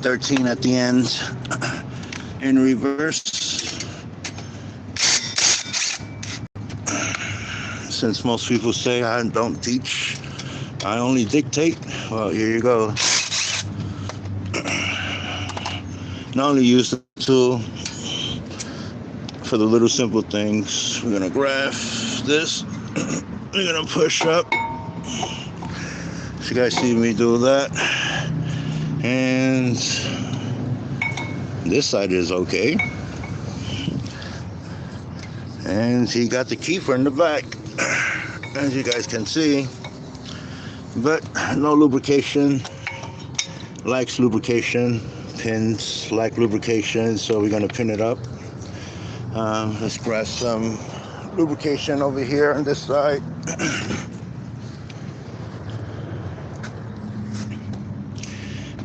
13 at the end in reverse. Since most people say I don't teach, I only dictate, well, here you go. Not only use the tool for the little simple things. We're gonna graph this. We're gonna push up. So you guys see me do that. And this side is okay. And he got the keeper in the back, as you guys can see. But no lubrication. Likes lubrication. Pins like lubrication, so we're gonna pin it up. Let's grab some lubrication over here on this side.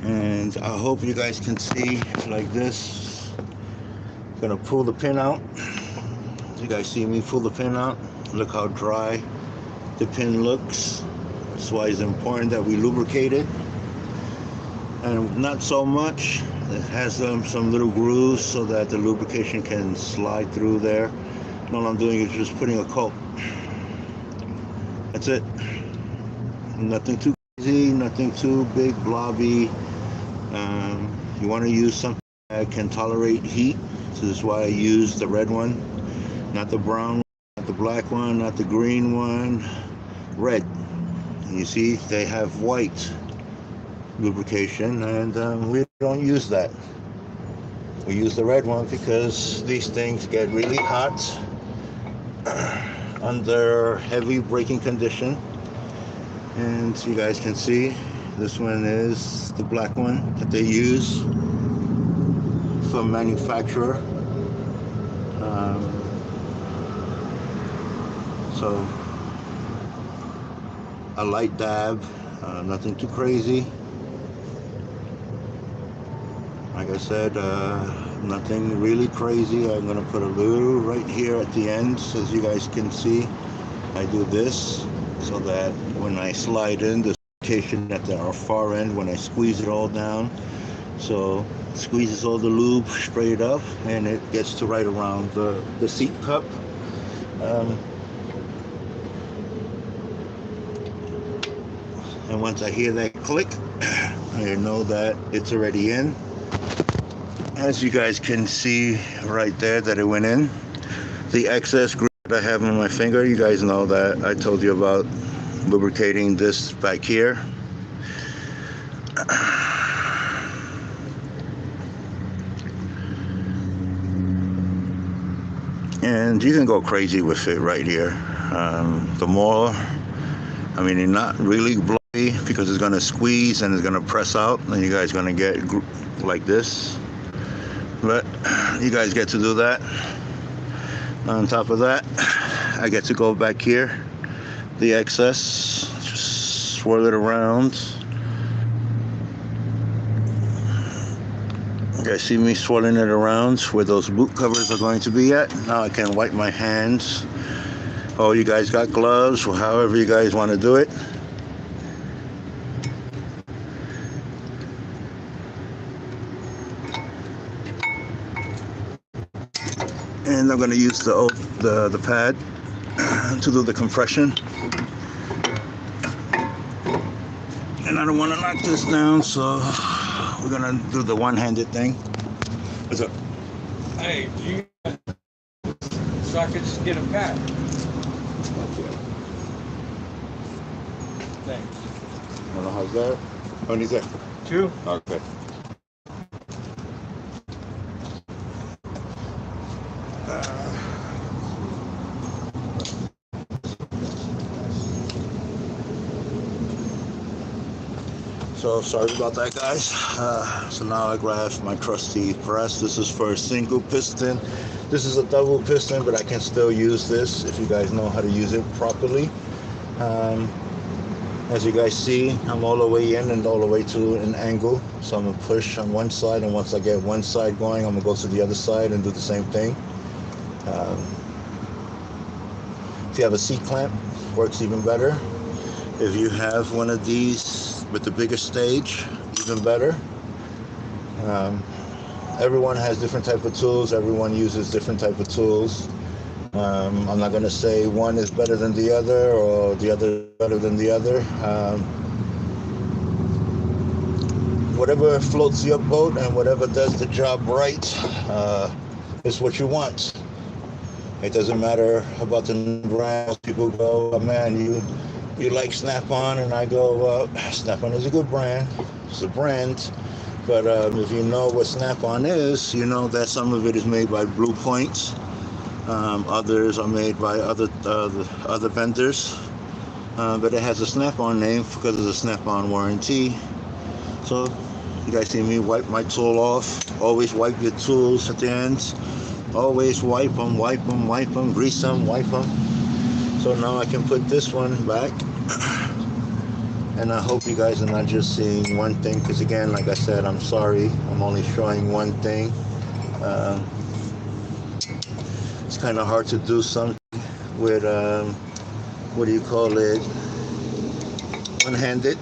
And I hope you guys can see like this. I'm gonna pull the pin out. You guys see me pull the pin out? Look how dry the pin looks. That's why it's important that we lubricate it. And not so much. It has some little grooves so that the lubrication can slide through there. And all I'm doing is just putting a coat. That's it. Nothing too crazy, nothing too big, blobby. You want to use something that can tolerate heat. So this is why I use the red one, not the brown one, not the black one, not the green one. Red. And you see, they have white lubrication, and we don't use that. We use the red one because these things get really hot under heavy braking condition. And you guys can see this one is the black one that they use from manufacturer. So a light dab, nothing too crazy. Like I said, nothing really crazy. I'm going to put a little right here at the end, so as you guys can see. I do this so that when I slide in, the lubrication at the far end, when I squeeze it all down, so it squeezes all the lube straight up, and it gets to right around the seat cup. And once I hear that click, I know that it's already in. As you guys can see right there that it went in. The excess grip that I have on my finger, you guys know that I told you about lubricating this back here. And you can go crazy with it right here. The more, I mean, it's not really blowy because it's going to squeeze and it's going to press out, and you guys are going to get like this. But you guys get to do that. On top of that, I get to go back here, the excess, just swirl it around. You guys see me swirling it around where those boot covers are going to be at. Now I can wipe my hands. Oh, you guys got gloves, or however you guys want to do it. And I'm going to use the pad to do the compression. And I don't want to knock this down, so we're going to do the one-handed thing. What's up? Hey, do you... So I could just get a pad. Okay. Thanks. I don't know how's that. How many is that? 2. Okay. So sorry about that, guys. So now I grab my trusty press. This is for a single piston. This is a double piston, but I can still use this if you guys know how to use it properly. As you guys see, I'm all the way in and all the way to an angle. So I'm gonna push on one side, and once I get one side going, I'm gonna go to the other side and do the same thing. If you have a seat clamp, works even better. If you have one of these with the bigger stage, even better. Everyone has different type of tools. Everyone uses different type of tools. I'm not going to say one is better than the other or the other is better than the other. Whatever floats your boat and whatever does the job right is what you want. It doesn't matter about the brands. People go, oh, man, you like Snap-on, and I go, Snap-on is a good brand. It's a brand. But if you know what Snap-on is, you know that some of it is made by Blue Point. Others are made by other vendors. But it has a Snap-on name because of the Snap-on warranty. So you guys see me wipe my tool off. Always wipe your tools at the ends. Always wipe them, grease them, wipe them. So now I can put this one back. And I hope you guys are not just seeing one thing, because again, like I said, I'm sorry, I'm only showing one thing. It's kind of hard to do something with, what do you call it, one-handed.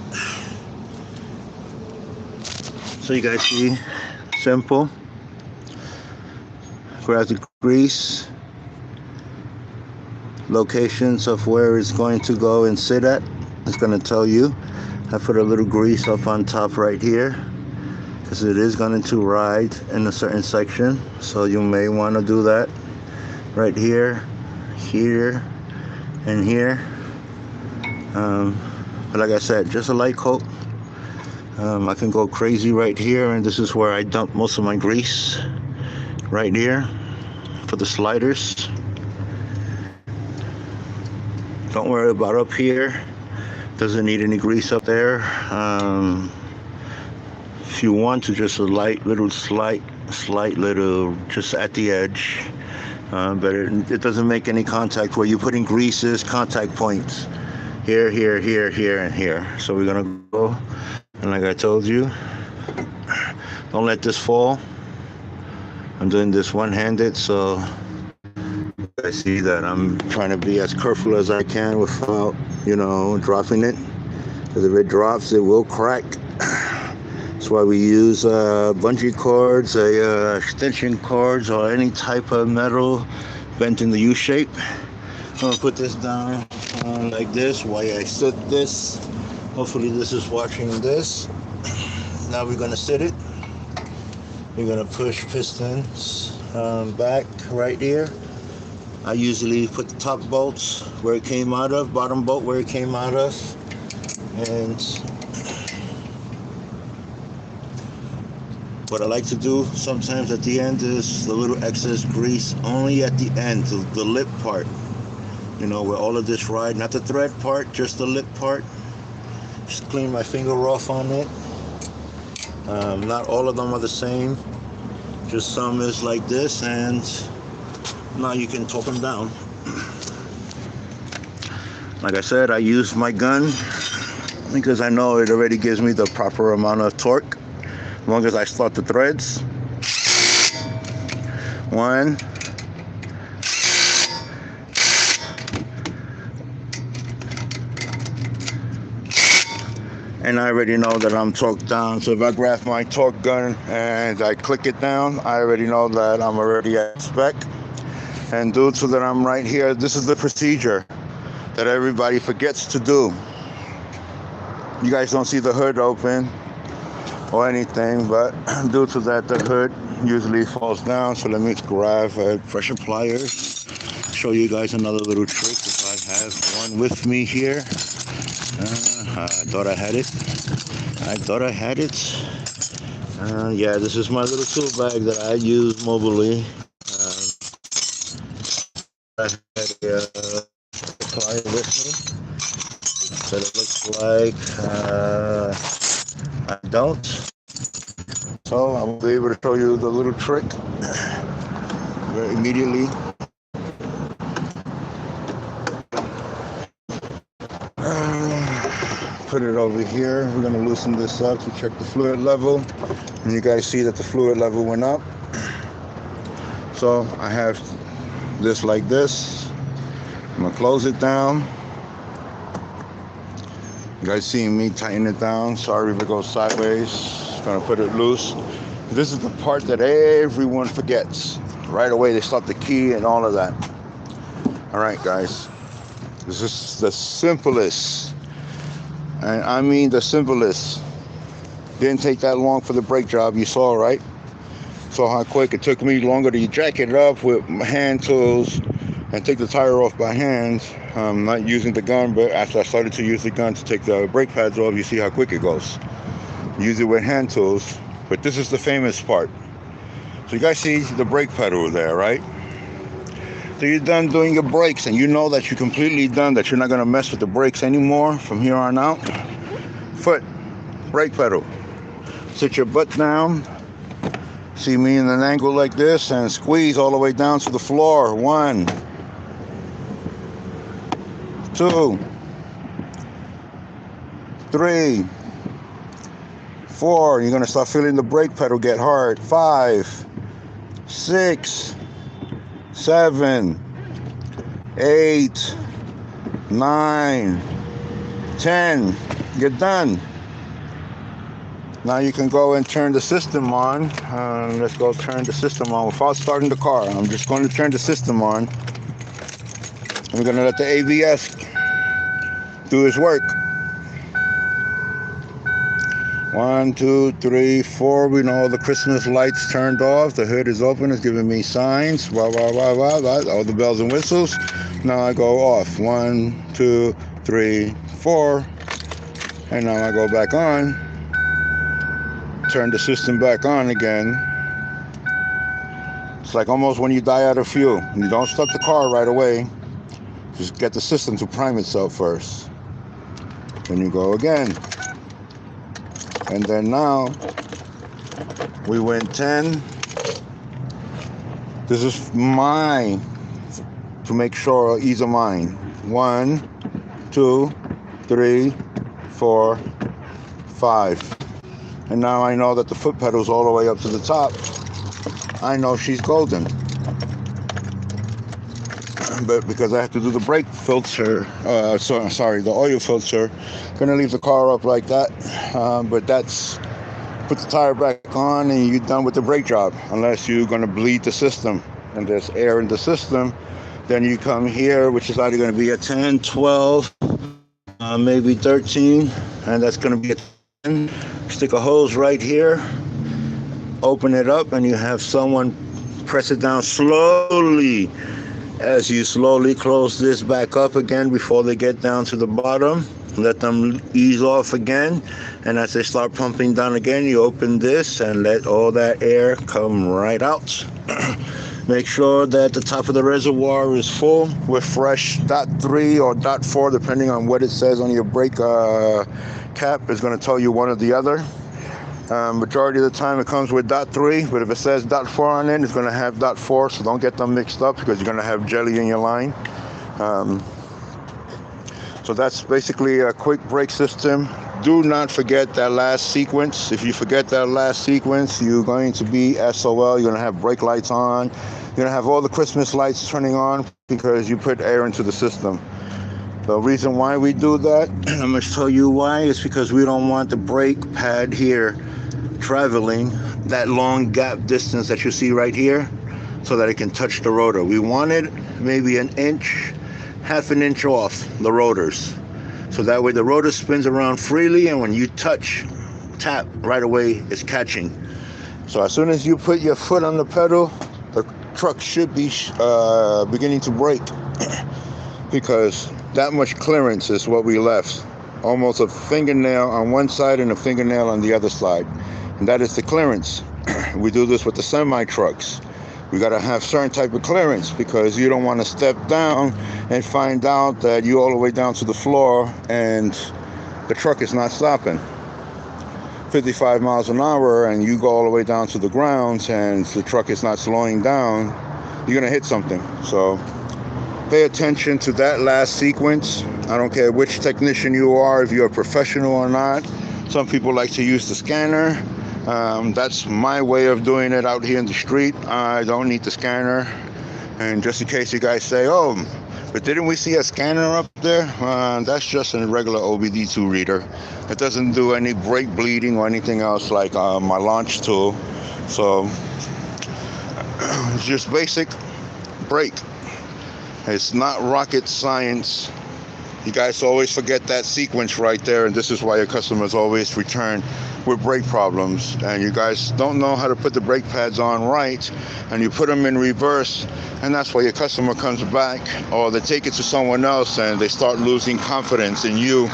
So you guys see, simple. Grab the grease, locations of where it's going to go and sit at. It's going to tell you. I put a little grease up on top right here because it is going to ride in a certain section. So you may want to do that right here, here, and here. But like I said, just a light coat. I can go crazy right here, and this is where I dump most of my grease. Right here for the sliders. Don't worry about up here. Doesn't need any grease up there. If you want to, just a slight little, just at the edge. But it doesn't make any contact. Where you put in greases, contact points. Here, here, here, here, and here. So we're gonna go, and like I told you, don't let this fall. I'm doing this one-handed, so I see that I'm trying to be as careful as I can without, dropping it. Because if it drops, it will crack. That's why we use bungee cords, extension cords, or any type of metal bent in the U shape. I'm gonna put this down like this while I sit this. Hopefully this is watching this. Now we're gonna sit it. We're going to push pistons back right here. I usually put the top bolts where it came out of, bottom bolt where it came out of. And what I like to do sometimes at the end is the little excess grease only at the end, the lip part. Where all of this ride, not the thread part, just the lip part. Just clean my finger off on it. Not all of them are the same. Just some is like this, and now you can torque them down. Like I said, I use my gun because I know it already gives me the proper amount of torque. As long as I start the threads. 1. And I already know that I'm torqued down. So if I grab my torque gun and I click it down, I already know that I'm already at spec. And due to that I'm right here, this is the procedure that everybody forgets to do. You guys don't see the hood open or anything, but due to that, the hood usually falls down. So let me grab pressure pliers, show you guys another little trick if I have one with me here. I thought I had it. Yeah, this is my little tool bag that I use mobilely. I had a plier with me. So it looks like I don't. So I will be able to show you the little trick very immediately. Put it over here. We're going to loosen this up to check the fluid level. And you guys see that the fluid level went up. So I have this like this. I'm going to close it down. You guys see me tighten it down. Sorry if it goes sideways. Just going to put it loose. This is the part that everyone forgets. Right away they stop the key and all of that. All right, guys. This is the simplest, and I mean the simplest. Didn't take that long for the brake job, you saw, right? Saw how quick it took me longer to jack it up with my hand tools and take the tire off by hand. Not using the gun, but after I started to use the gun to take the brake pads off, you see how quick it goes. Use it with hand tools, but this is the famous part. So you guys see the brake pedal there, right? So you're done doing your brakes, and you know that you're completely done, that you're not going to mess with the brakes anymore from here on out. Foot, brake pedal. Sit your butt down. See me in an angle like this, and squeeze all the way down to the floor. 1, 2, 3, 4. You're going to start feeling the brake pedal get hard. 5, 6, 7, 8, 9, 10. You're done. Now you can go and turn the system on. Let's go turn the system on without starting the car. I'm just going to turn the system on. I'm going to let the ABS do its work. 1, 2, 3, 4. We know the Christmas lights turned off. The hood is open. It's giving me signs. Wow, wow, wow, wow, wow. All the bells and whistles. Now I go off. 1, 2, 3, 4. And now I go back on. Turn the system back on again. It's like almost when you die out of fuel. You don't start the car right away. Just get the system to prime itself first. Then you go again. And then now we went 10. This is mine to make sure ease of mind. 1, 2, 3, 4, 5. And now I know that the foot pedal's all the way up to the top. I know she's golden. But because I have to do the brake filter, the oil filter, gonna leave the car up like that. But that's, put the tire back on and you're done with the brake job. Unless you're gonna bleed the system and there's air in the system, then you come here, which is either gonna be a 10, 12, maybe 13, and that's gonna be a 10. Stick a hose right here, open it up, and you have someone press it down slowly. As you slowly close this back up again before they get down to the bottom, let them ease off again, and as they start pumping down again, you open this and let all that air come right out. Make sure that the top of the reservoir is full with fresh .3 or .4, depending on what it says on your brake cap. Is going to tell you one or the other. Majority of the time it comes with .3, but if it says .4 on it, it's going to have .4, so don't get them mixed up because you're going to have jelly in your line. So that's basically a quick brake system. Do not forget that last sequence. If you forget that last sequence, you're going to be SOL. You're going to have brake lights on. You're going to have all the Christmas lights turning on because you put air into the system. The reason why we do that, I'm going to tell you why, is because we don't want the brake pad here traveling that long gap distance that you see right here so that it can touch the rotor. We want it maybe an inch, half an inch off the rotors. So that way the rotor spins around freely, and when you tap, right away it's catching. So as soon as you put your foot on the pedal, the truck should be beginning to brake because that much clearance is what we left. Almost a fingernail on one side and a fingernail on the other side. And that is the clearance. We do this with the semi-trucks. We got to have certain type of clearance because you don't want to step down and find out that you're all the way down to the floor and the truck is not stopping. 55 miles an hour and you go all the way down to the ground and the truck is not slowing down, you're going to hit something. So pay attention to that last sequence. I don't care which technician you are, if you're a professional or not. Some people like to use the scanner. That's my way of doing it out here in the street. I don't need the scanner. And just in case you guys say, oh, but didn't we see a scanner up there? That's just a regular OBD2 reader. It doesn't do any brake bleeding or anything else like my launch tool. So it's just basic brake. It's not rocket science. You guys always forget that sequence right there, and this is why your customers always return with brake problems. And you guys don't know how to put the brake pads on right, and you put them in reverse, and that's why your customer comes back, or they take it to someone else and they start losing confidence in you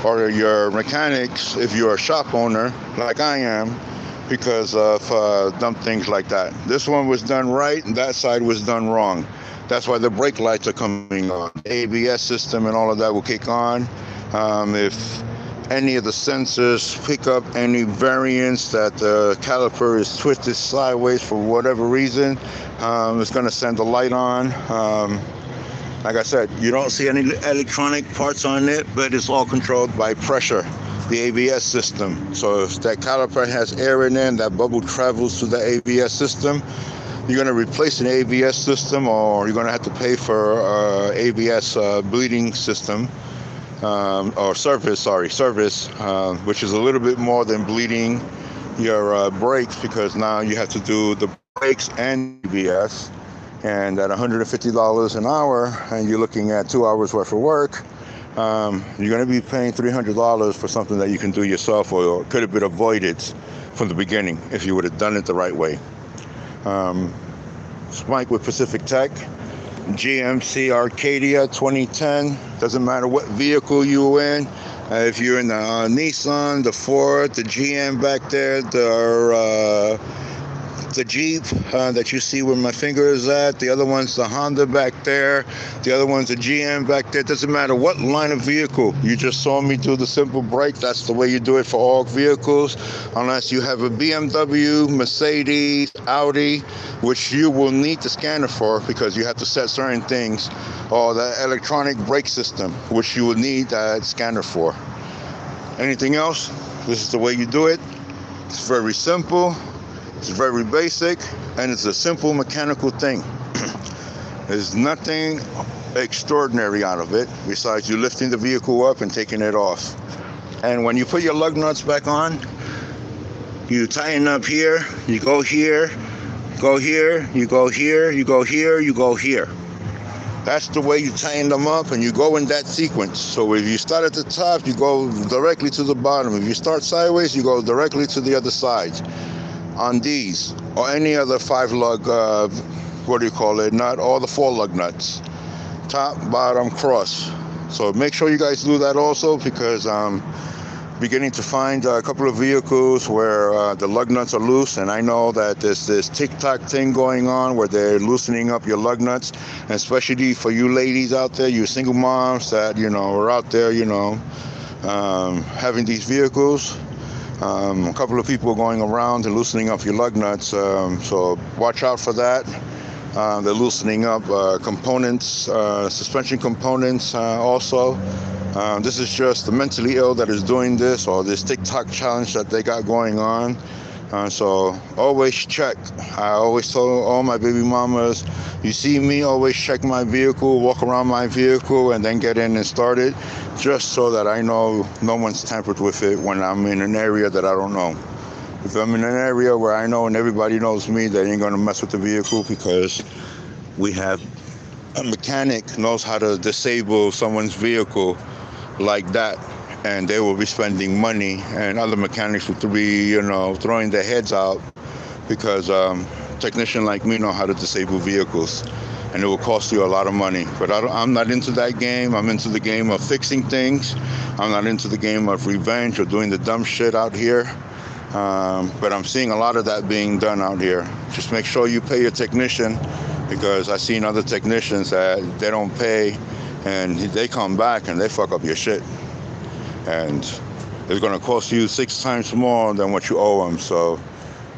or your mechanics if you're a shop owner like I am, because of dumb things like that. This one was done right, and that side was done wrong. That's why the brake lights are coming on. The ABS system and all of that will kick on. If any of the sensors pick up any variance that the caliper is twisted sideways for whatever reason, it's going to send a light on. Like I said, you don't see any electronic parts on it, but it's all controlled by pressure, the ABS system. So if that caliper has air in it and that bubble travels to the ABS system, you're going to replace an ABS system, or you're going to have to pay for ABS bleeding system, or service, which is a little bit more than bleeding your brakes, because now you have to do the brakes and ABS. And at $150 an hour, and you're looking at 2 hours worth of work, you're going to be paying $300 for something that you can do yourself, or could have been avoided from the beginning if you would have done it the right way. Mike with Pacific Tech, GMC Acadia 2010. Doesn't matter what vehicle you're in. If you're in the Nissan, the Ford, the GM back there, the Jeep that you see where my finger is at, the other one's the Honda back there, the other one's the GM back there. Doesn't matter what line of vehicle. You just saw me do the simple brake. That's the way you do it for all vehicles, unless you have a BMW, Mercedes, Audi, which you will need the scanner for, because you have to set certain things, or the electronic brake system, which you will need that scanner for. Anything else? This is the way you do it. It's very simple. It's very basic, and it's a simple mechanical thing. There's nothing extraordinary out of it, besides you lifting the vehicle up and taking it off. And when you put your lug nuts back on, you tighten up here, you go here, go here, you go here, you go here, you go here. That's the way you tighten them up, and you go in that sequence. So if you start at the top, you go directly to the bottom. If you start sideways, you go directly to the other side. On these, or any other 5 lug, not all the 4 lug nuts, top, bottom, cross. So make sure you guys do that also, because I'm beginning to find a couple of vehicles where the lug nuts are loose, and I know that there's this TikTok thing going on where they're loosening up your lug nuts, and especially for you ladies out there, you single moms that are out there, having these vehicles. A couple of people are going around and loosening up your lug nuts, so watch out for that. They're loosening up components, suspension components also. This is just the mentally ill that is doing this, or this TikTok challenge that they got going on. So always check. I always tell all my baby mamas, you see me, always check my vehicle, walk around my vehicle, and then get in and start it, just so that I know no one's tampered with it when I'm in an area that I don't know. If I'm in an area where I know and everybody knows me, they ain't going to mess with the vehicle, because we have a mechanic knows how to disable someone's vehicle like that. And they will be spending money, and other mechanics will be, throwing their heads out, because technicians like me know how to disable vehicles, and it will cost you a lot of money. But I'm not into that game. I'm into the game of fixing things. I'm not into the game of revenge or doing the dumb shit out here. But I'm seeing a lot of that being done out here. Just make sure you pay your technician, because I've seen other technicians that they don't pay, and they come back and they fuck up your shit. And it's going to cost you 6 times more than what you owe them. So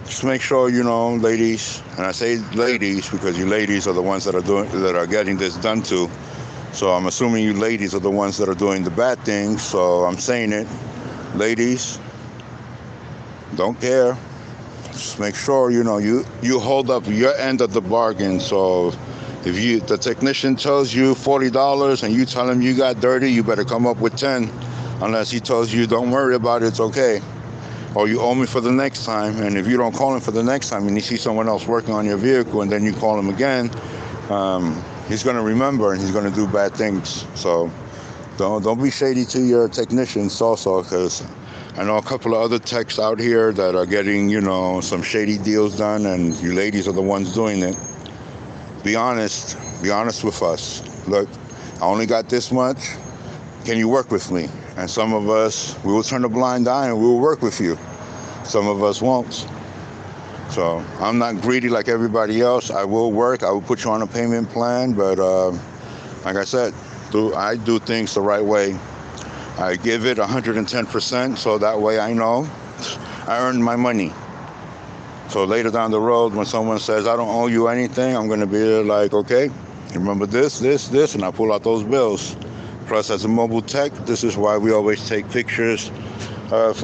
just make sure, ladies, and I say ladies because you ladies are the ones that are getting this done to. So I'm assuming you ladies are the ones that are doing the bad things. So I'm saying it, ladies, don't care. Just make sure, you hold up your end of the bargain. So if the technician tells you $40 and you tell him you got dirty, you better come up with 10. Unless he tells you, don't worry about it, it's okay. or you owe me for the next time. And if you don't call him for the next time and you see someone else working on your vehicle and then you call him again, he's going to remember and he's going to do bad things. So don't be shady to your technicians also, because I know a couple of other techs out here that are getting, some shady deals done, and you ladies are the ones doing it. Be honest with us. Look, I only got this much. Can you work with me? And some of us, we will turn a blind eye and we will work with you. Some of us won't. So I'm not greedy like everybody else. I will work. I will put you on a payment plan. But like I said, I do things the right way. I give it 110%, so that way I know I earned my money. So later down the road, when someone says, I don't owe you anything, I'm going to be like, okay, remember this, and I pull out those bills. Plus, as a mobile tech, this is why we always take pictures of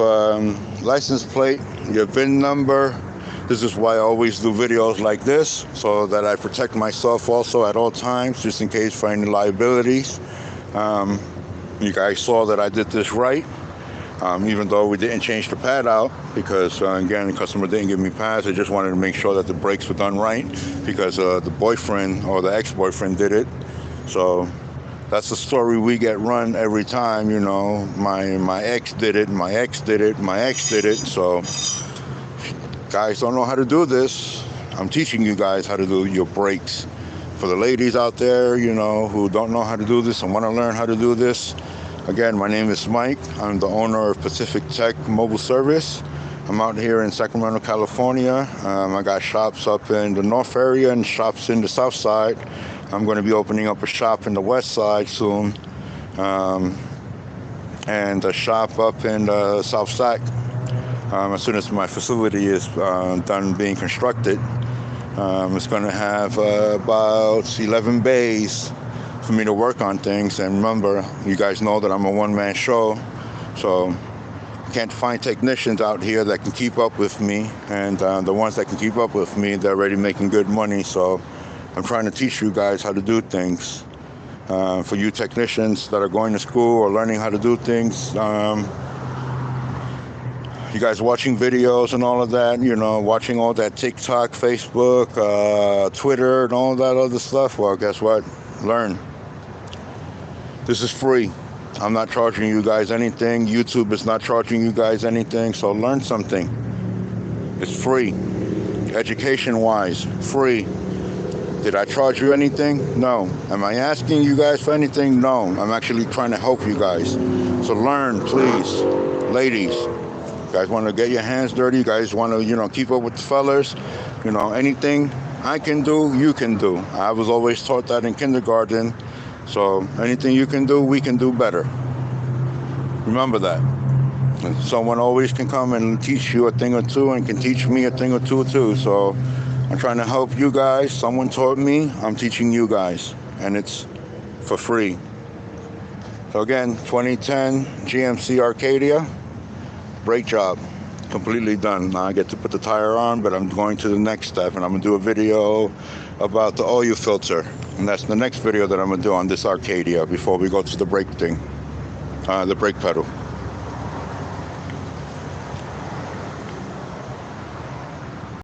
license plate, your VIN number. This is why I always do videos like this, so that I protect myself also at all times, just in case for any liabilities. You guys saw that I did this right, even though we didn't change the pad out, because again, the customer didn't give me pads. I just wanted to make sure that the brakes were done right, because the boyfriend or the ex-boyfriend did it. So that's the story we get run every time, my ex did it, my ex did it, my ex did it. So guys don't know how to do this. I'm teaching you guys how to do your brakes. For the ladies out there, who don't know how to do this and want to learn how to do this, again, my name is Mike. I'm the owner of Pacific Tech Mobile Service. I'm out here in Sacramento, California. I got shops up in the north area and shops in the south side. I'm going to be opening up a shop in the west side soon, and a shop up in the south side as soon as my facility is done being constructed. It's going to have about 11 bays for me to work on things. And remember, you guys know that I'm a one-man show, so I can't find technicians out here that can keep up with me. And the ones that can keep up with me, they're already making good money. So I'm trying to teach you guys how to do things. For you technicians that are going to school or learning how to do things, you guys watching videos and all of that, watching all that TikTok, Facebook, Twitter, and all that other stuff, well, guess what? Learn. This is free. I'm not charging you guys anything. YouTube is not charging you guys anything, so learn something. It's free. Education-wise, free. Did I charge you anything? No. Am I asking you guys for anything? No. I'm actually trying to help you guys. So learn, please. Ladies, you guys want to get your hands dirty? You guys want to, keep up with the fellas? Anything I can do, you can do. I was always taught that in kindergarten. So anything you can do, we can do better. Remember that. And someone always can come and teach you a thing or two, and can teach me a thing or two too. So I'm trying to help you guys. Someone taught me, I'm teaching you guys, and it's for free. So again, 2010 GMC Acadia, brake job, completely done. Now I get to put the tire on, but I'm going to the next step, and I'm gonna do a video about the oil filter, and that's the next video that I'm gonna do on this Acadia before we go to the brake thing, the brake pedal.